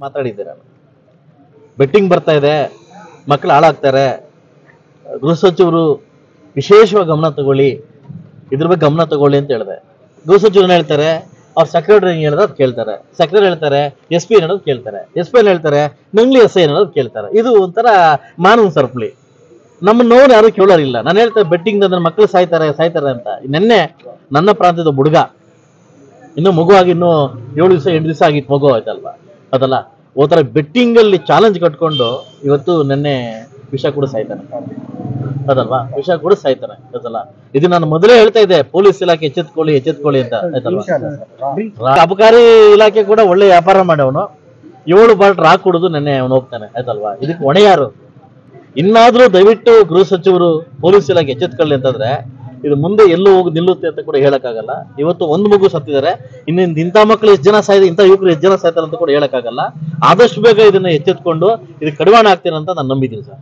ಮಾತಾಡಿದ್ದೀರ. Betting ಬರ್ತಾ ಇದೆ, ಮಕ್ಕಳು ಹಾಳಾಗ್ತಾರೆ, ಗೃಹ ಸಚಿವರು ವಿಶೇಷವಾಗಿ ಗಮನ ತಗೊಳ್ಳಿ, ಇದ್ರ ಬಗ್ಗೆ ಗಮನ ತಗೊಳ್ಳಿ ಅಂತ ಹೇಳಿದೆ. ಗೃಹ ಸಚಿವರು ಹೇಳ್ತಾರೆ, ಅವ್ರ ಸೆಕ್ರೆಟರಿ ಹೇಳೋದು ಕೇಳ್ತಾರೆ, ಸೆಕ್ರೆಟರಿ ಹೇಳ್ತಾರೆ ಎಸ್ ಪಿ ಹೇಳೋದು ಕೇಳ್ತಾರೆ, ಎಸ್ ಪಿ ಹೇಳ್ತಾರೆ ನಂಗ್ಲಿ ಎಸ್ ಐ ಹೇಳೋದು ಕೇಳ್ತಾರೆ. ಇದು ಒಂಥರ ಮಾನವ ಸರಪಳಿ. ನಮ್ಮ ನೋವು ಯಾರು ಕೇಳೋರಿಲ್ಲ. ನಾನು ಹೇಳ್ತಾರೆ ಬೆಟ್ಟಿಂಗ್ ನನ್ನ ಮಕ್ಕಳು ಸಾಯ್ತಾರೆ ಅಂತ. ನಿನ್ನೆ ನನ್ನ ಪ್ರಾಂತ್ಯದ ಹುಡುಗ, ಇನ್ನು ಮಗು ಆಗಿ ಇನ್ನೂ 7 ದಿವಸ 8 ದಿವಸ ಆಗಿತ್ತು, ಮಗು ಆಯ್ತಲ್ವಾ, ಅದಲ್ಲ ಓತರ ಬೆಟ್ಟಿಂಗ್ ಅಲ್ಲಿ ಚಾಲೆಂಜ್ ಕಟ್ಕೊಂಡು ಇವತ್ತು ನಿನ್ನೆ ವಿಷ ಕೂಡ ಸಾಯ್ತಾನೆ, ಅದಲ್ವಾ, ವಿಷ ಕೂಡ ಸಾಯ್ತಾನೆ, ಅದಲ್ಲ. ಇದು ನಾನು ಮೊದಲೇ ಹೇಳ್ತಾ ಇದ್ದೆ, ಪೊಲೀಸ್ ಇಲಾಖೆ ಎಚ್ಚೆತ್ಕೊಳ್ಳಿ ಅಂತ, ಆಯ್ತಲ್ವಾ. ಅಬಕಾರಿ ಇಲಾಖೆ ಕೂಡ ಒಳ್ಳೆ ವ್ಯಾಪಾರ ಮಾಡವನು, 7 ಬಾಟ್ಲ್ ರಾಕ್ ಕುಡಿದು ನೆನ್ನೆ ಅವನು ಹೋಗ್ತಾನೆ, ಆಯ್ತಲ್ವಾ. ಇದಕ್ಕೆ ಹೊಣೆ ಯಾರು? ಇನ್ನಾದ್ರೂ ದಯವಿಟ್ಟು ಗೃಹ ಸಚಿವರು ಪೊಲೀಸ್ ಇಲಾಖೆ ಎಚ್ಚೆತ್ಕೊಳ್ಳಿ ಅಂತಂದ್ರೆ ಇದು ಮುಂದೆ ಎಲ್ಲೂ ಹೋಗಿ ನಿಲ್ಲುತ್ತೆ ಅಂತ ಕೂಡ ಹೇಳಕ್ಕಾಗಲ್ಲ. ಇವತ್ತು ಒಂದು ಮಗು ಸತ್ತಿದ್ದಾರೆ, ಇನ್ನೊಂದು ಇಂಥ ಮಕ್ಕಳು ಎಷ್ಟು ಜನ ಸಾಯ್ತಾರೆ, ಇಂಥ ಯುವಕರು ಎಷ್ಟು ಜನ ಸಾಯ್ತಾರೆ ಅಂತ ಕೂಡ ಹೇಳಕ್ಕಾಗಲ್ಲ. ಆದಷ್ಟು ಬೇಗ ಇದನ್ನ ಎಚ್ಚೆತ್ಕೊಂಡು ಇದಕ್ಕೆ ಕಡಿವಾಣ ಆಗ್ತೀನಿ ಅಂತ ನಾನು ನಂಬಿದ್ದೀನಿ ಸರ್.